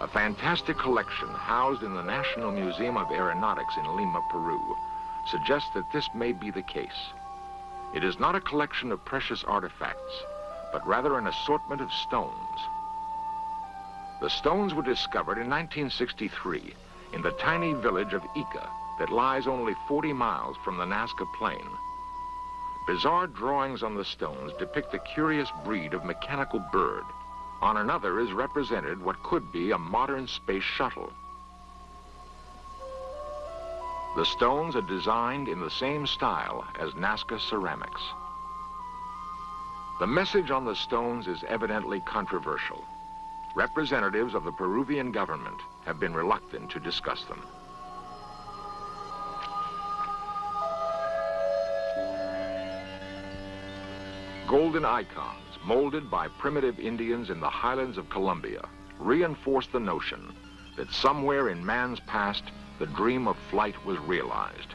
A fantastic collection housed in the National Museum of Aeronautics in Lima, Peru, suggests that this may be the case. It is not a collection of precious artifacts, but rather an assortment of stones. The stones were discovered in 1963 in the tiny village of Ica that lies only 40 miles from the Nazca Plain. Bizarre drawings on the stones depict a curious breed of mechanical bird. On another is represented what could be a modern space shuttle. The stones are designed in the same style as Nazca ceramics. The message on the stones is evidently controversial. Representatives of the Peruvian government have been reluctant to discuss them. Golden icons, molded by primitive Indians in the highlands of Colombia, reinforce the notion that somewhere in man's past, the dream of flight was realized.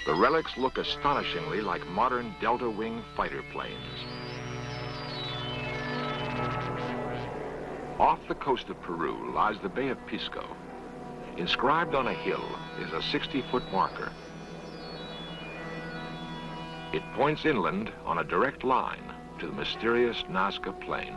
The relics look astonishingly like modern delta-wing fighter planes. Off the coast of Peru lies the Bay of Pisco. Inscribed on a hill is a 60-foot marker. It points inland on a direct line to the mysterious Nazca Plain.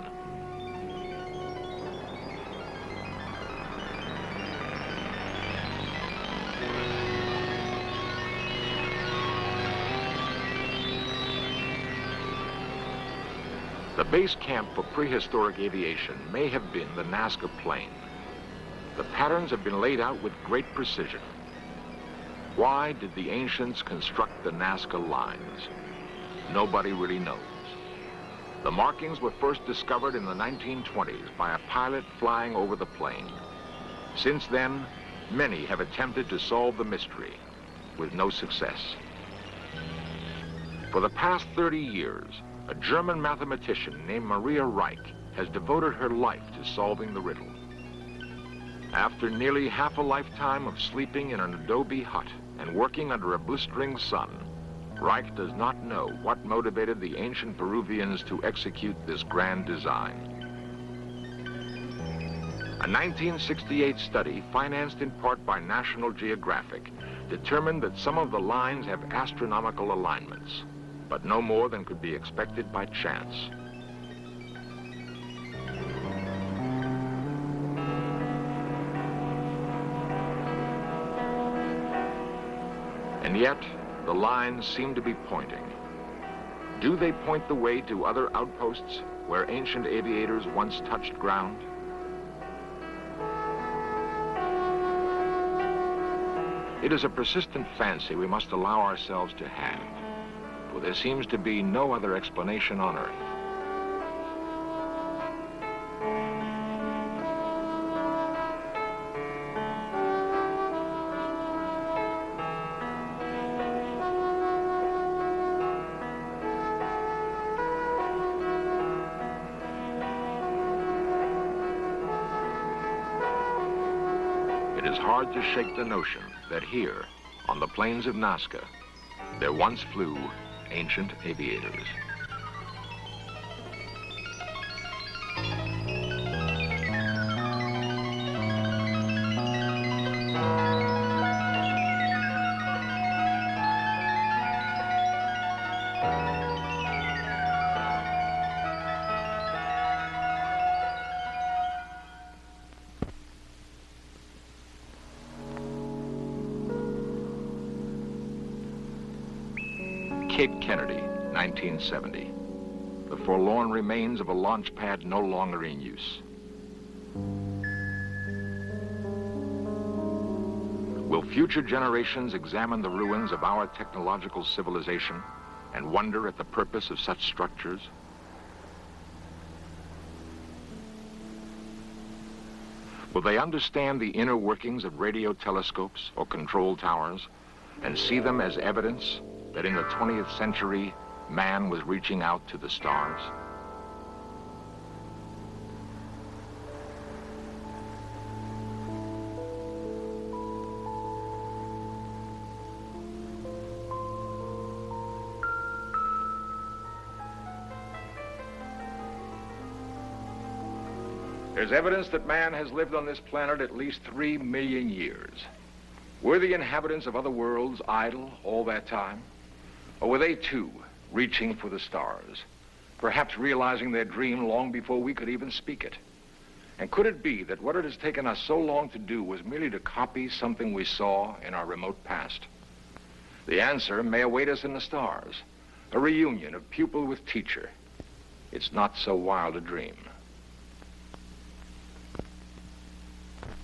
The base camp for prehistoric aviation may have been the Nazca Plain. The patterns have been laid out with great precision. Why did the ancients construct the Nazca lines? Nobody really knows. The markings were first discovered in the 1920s by a pilot flying over the plain. Since then, many have attempted to solve the mystery, with no success. For the past 30 years, a German mathematician named Maria Reich has devoted her life to solving the riddle. After nearly half a lifetime of sleeping in an adobe hut and working under a blistering sun, Reich does not know what motivated the ancient Peruvians to execute this grand design. A 1968 study, financed in part by National Geographic, determined that some of the lines have astronomical alignments, but no more than could be expected by chance. And yet, the lines seem to be pointing. Do they point the way to other outposts where ancient aviators once touched ground? It is a persistent fancy we must allow ourselves to have, for there seems to be no other explanation on Earth. It is hard to shake the notion that here, on the plains of Nazca, there once flew ancient aviators. Cape Kennedy, 1970. The forlorn remains of a launch pad no longer in use. Will future generations examine the ruins of our technological civilization and wonder at the purpose of such structures? Will they understand the inner workings of radio telescopes or control towers and see them as evidence that in the 20th century, man was reaching out to the stars? There's evidence that man has lived on this planet at least 3 million years. Were the inhabitants of other worlds idle all that time? Or were they, too, reaching for the stars, perhaps realizing their dream long before we could even speak it? And could it be that what it has taken us so long to do was merely to copy something we saw in our remote past? The answer may await us in the stars, a reunion of pupil with teacher. It's not so wild a dream.